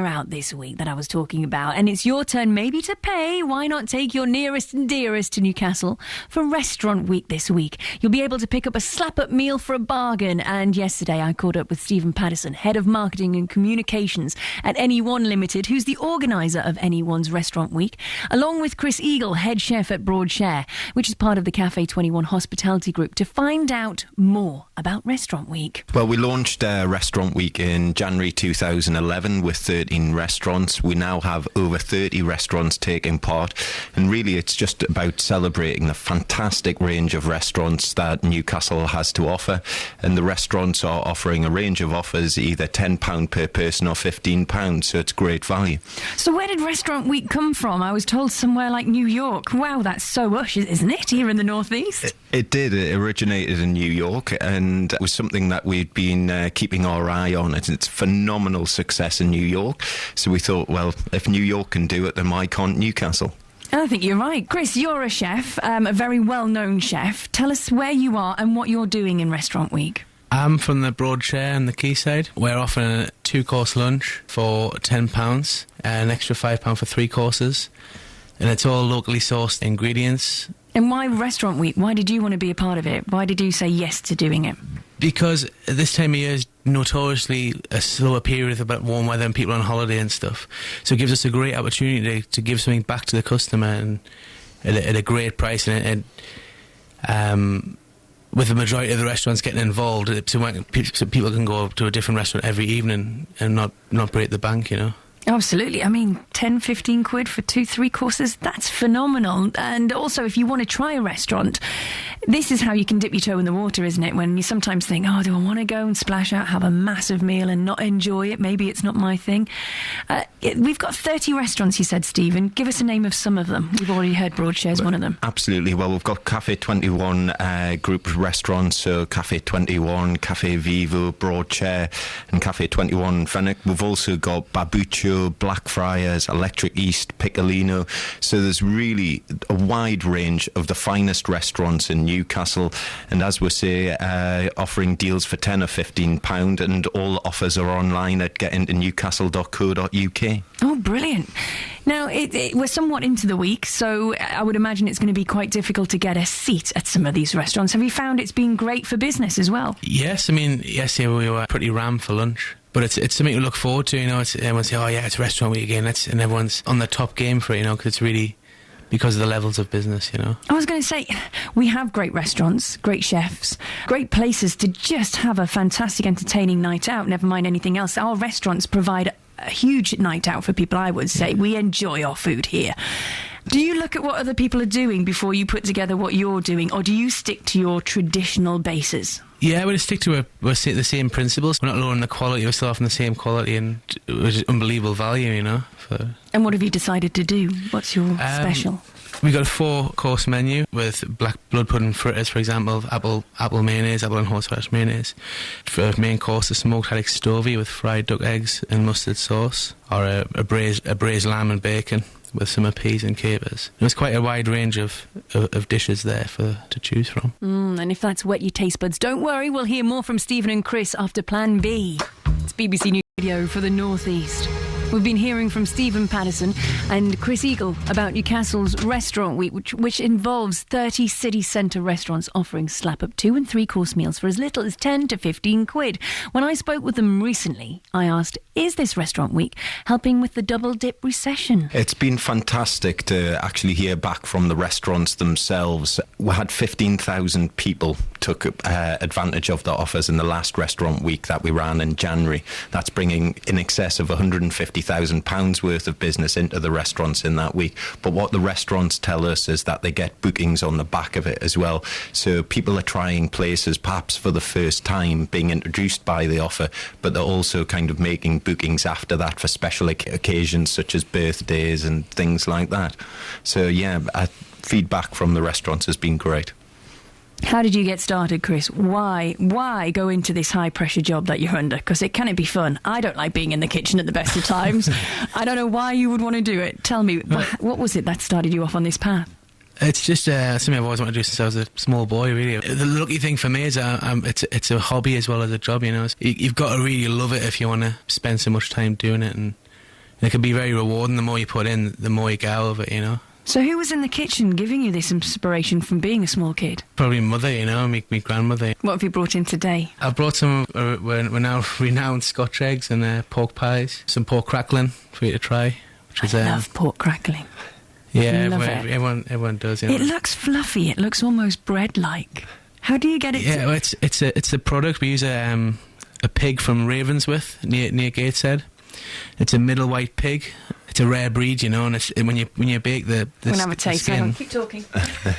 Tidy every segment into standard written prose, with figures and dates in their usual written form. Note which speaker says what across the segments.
Speaker 1: out this week that I was talking about, and it's your turn maybe to pay. Why not take your nearest and dearest to Newcastle for Restaurant Week this week? You'll be able to pick up a slap-up meal for a bargain. And yesterday I caught up with Stephen Patterson, Head of Marketing and Communications at Anyone Limited, who's the organiser of Anyone's Restaurant Week, along with Chris Eagle, Head Chef at Broadshare, which is part of the Cafe 21 Hospitality Group, to find out more about Restaurant Week.
Speaker 2: Well, we launched Restaurant Week in January 2011 with 13 restaurants. We now have over 30 restaurants taking part, and really it's just about celebrating the fantastic range of restaurants that Newcastle has to offer. And the restaurants are offering a range of offers, either £10 per person or £15, so it's great value.
Speaker 1: So where did Restaurant Week come from? I was told somewhere like New York. Wow, that's so ush, isn't it, here in the Northeast?
Speaker 2: It did. It originated in New York, and it was something that we'd been keeping our eye on. It's phenomenal success in New York, so we thought, well, if New York can do it, then why can't Newcastle?
Speaker 1: I think you're right. Chris, you're a chef, a very well-known chef. Tell us where you are and what you're doing in Restaurant Week.
Speaker 3: I'm from the Broadshare and the Quayside. We're offering a 2-course lunch for £10, an extra £5 for 3 courses, and it's all locally sourced ingredients.
Speaker 1: And why Restaurant Week? Why did you want to be a part of it? Why did you say yes to doing it?
Speaker 3: Because this time of year is notoriously a slower period with about warm weather and people on holiday and stuff. So it gives us a great opportunity to give something back to the customer and at a great price. And with the majority of the restaurants getting involved, so people can go to a different restaurant every evening and not break the bank, you know.
Speaker 1: Absolutely. I mean, 10, 15 quid for 2-3 courses, that's phenomenal. And also, if you want to try a restaurant, this is how you can dip your toe in the water, isn't it? When you sometimes think, oh, do I want to go and splash out, have a massive meal and not enjoy it? Maybe it's not my thing. We've got 30 restaurants, you said, Stephen. Give us a name of some of them. We've already heard Broadshare's one of them.
Speaker 2: Absolutely. Well, we've got Cafe 21 group of restaurants, so Cafe 21, Cafe Vivo, Broadshare and Cafe 21 Fenwick. We've also got Babucho, Blackfriars, Electric East, Piccolino. So there's really a wide range of the finest restaurants in Newcastle, and as we say, offering deals for £10 or £15, and all offers are online at getintonewcastle.co.uk.
Speaker 1: Oh, brilliant. Now, we're somewhat into the week, so I would imagine it's going to be quite difficult to get a seat at some of these restaurants. Have you found it's been great for business as well?
Speaker 3: Yes, I mean, yesterday we were pretty rammed for lunch. But it's something to look forward to, you know. Everyone say, oh yeah, it's Restaurant Week again, and everyone's on the top game for it, you know, because it's really because of the levels of business, you know.
Speaker 1: I was going to say, we have great restaurants, great chefs, great places to just have a fantastic, entertaining night out, never mind anything else. Our restaurants provide a huge night out for people, I would say. We enjoy our food here. Do you look at what other people are doing before you put together what you're doing, or do you stick to your traditional bases?
Speaker 3: Yeah, we stick to the same principles. We're not lowering the quality, we're still offering the same quality and unbelievable value, you know.
Speaker 1: And what have you decided to do? What's your special?
Speaker 3: We got a 4-course menu with black blood pudding fritters, for example, apple mayonnaise, apple and horseradish mayonnaise. For main course, a smoked haddock stovey with fried duck eggs and mustard sauce, or a braised lamb and bacon with some peas and capers. There's quite a wide range of dishes there to choose from.
Speaker 1: And if that's wet your taste buds, don't worry, we'll hear more from Stephen and Chris after Plan B. It's BBC News Radio for the North East. We've been hearing from Stephen Patterson and Chris Eagle about Newcastle's Restaurant Week, which involves 30 city centre restaurants offering slap-up 2- and 3-course meals for as little as 10 to 15 quid. When I spoke with them recently, I asked, is this Restaurant Week helping with the double-dip recession?
Speaker 2: It's been fantastic to actually hear back from the restaurants themselves. We had 15,000 people took advantage of the offers in the last Restaurant Week that we ran in January. That's bringing in excess of £150,000 worth of business into the restaurants in that week. But what the restaurants tell us is that they get bookings on the back of it as well. So people are trying places perhaps for the first time, being introduced by the offer, but they're also kind of making bookings after that for special occasions such as birthdays and things like that. So yeah, feedback from the restaurants has been great.
Speaker 1: How did you get started, Chris? Why go into this high-pressure job that you're under? Because it can't be fun. I don't like being in the kitchen at the best of times. I don't know why you would want to do it. Tell me, what was it that started you off on this path?
Speaker 3: It's just something I've always wanted to do since I was a small boy, really. The lucky thing for me is it's a hobby as well as a job, you know. You've got to really love it if you want to spend so much time doing it, and it can be very rewarding. The more you put in, the more you get out of it, you know.
Speaker 1: So who was in the kitchen giving you this inspiration from being a small kid?
Speaker 3: Probably mother, you know, me grandmother.
Speaker 1: What have you brought in today?
Speaker 3: I brought some we're now renowned Scotch eggs and pork pies, some pork crackling for you to try. Which
Speaker 1: I love pork crackling.
Speaker 3: Yeah,
Speaker 1: Love
Speaker 3: everyone does. You know.
Speaker 1: It looks fluffy. It looks almost bread-like. How do you get it?
Speaker 3: Yeah, well, it's a product we use a pig from Ravensworth near Gateshead. It's a middle white pig. It's a rare breed, you know, and when you bake the
Speaker 1: I'm gonna have a taste.
Speaker 3: skin,
Speaker 1: Hang on, keep talking.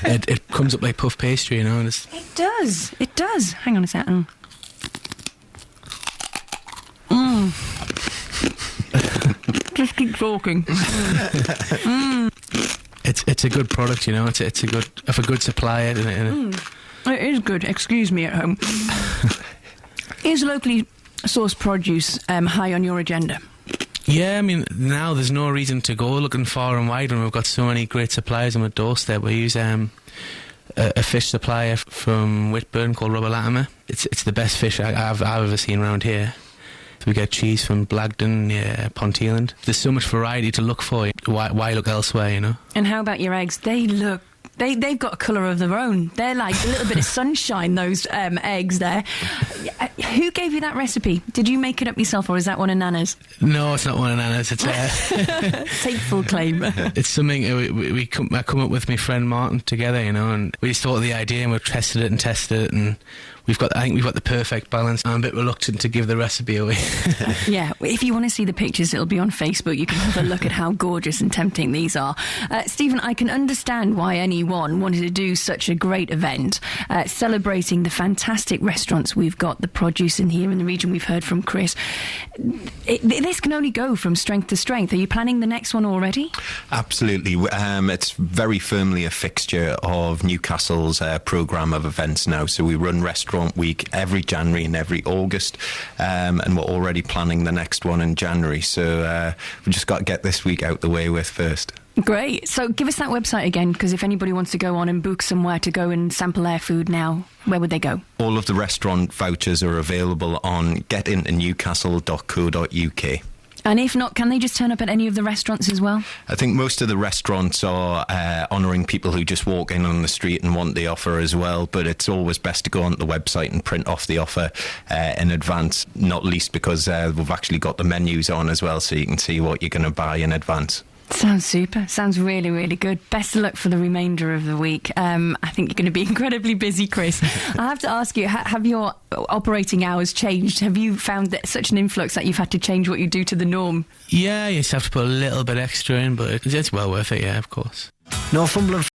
Speaker 3: it comes up like puff pastry, you know. And
Speaker 1: It does. It does. Hang on a second. Just keep talking.
Speaker 3: It's a good product, you know. It's a good supplier.
Speaker 1: It is good. Excuse me at home. Is locally sourced produce high on your agenda?
Speaker 3: Yeah, I mean, now there's no reason to go looking far and wide when we've got so many great suppliers on the doorstep. We use a fish supplier from Whitburn called Robert Latimer. It's the best fish I've ever seen around here. We get cheese from Blagdon, Ponteland. There's so much variety to look for. Why look elsewhere, you know?
Speaker 1: And how about your eggs? They've got a colour of their own. They're like a little bit of sunshine, those eggs there. Who gave you that recipe? Did you make it up yourself, or is that one of Nana's?
Speaker 3: No, it's not one of Nana's. It's
Speaker 1: Take full claim.
Speaker 3: It's something I come up with my friend Martin together, you know, and we just thought of the idea and we've tested it, and I think we've got the perfect balance. I'm a bit reluctant to give the recipe away.
Speaker 1: Yeah, if you want to see the pictures, it'll be on Facebook. You can have a look at how gorgeous and tempting these are. Stephen, I can understand why anyone wanted to do such a great event, celebrating the fantastic restaurants we've got, the produce in here in the region. We've heard from Chris. This can only go from strength to strength. Are you planning the next one already?
Speaker 2: Absolutely. It's very firmly a fixture of Newcastle's programme of events now. So we run Restaurant Week every January and every August, and we're already planning the next one in January. So we've just got to get this week out the way with first.
Speaker 1: Great. So give us that website again, because if anybody wants to go on and book somewhere to go and sample their food now, where would they go?
Speaker 2: All of the restaurant vouchers are available on getintonewcastle.co.uk.
Speaker 1: And if not, can they just turn up at any of the restaurants as well?
Speaker 2: I think most of the restaurants are honouring people who just walk in on the street and want the offer as well, but it's always best to go onto the website and print off the offer in advance, not least because we've actually got the menus on as well, so you can see what you're going to buy in advance.
Speaker 1: Sounds super. Sounds really, really good. Best of luck for the remainder of the week. I think you're going to be incredibly busy, Chris. I have to ask you, have your operating hours changed? Have you found that such an influx that you've had to change what you do to the norm?
Speaker 3: Yeah, you just have to put a little bit extra in, but it's well worth it, yeah, of course.
Speaker 4: Northumberland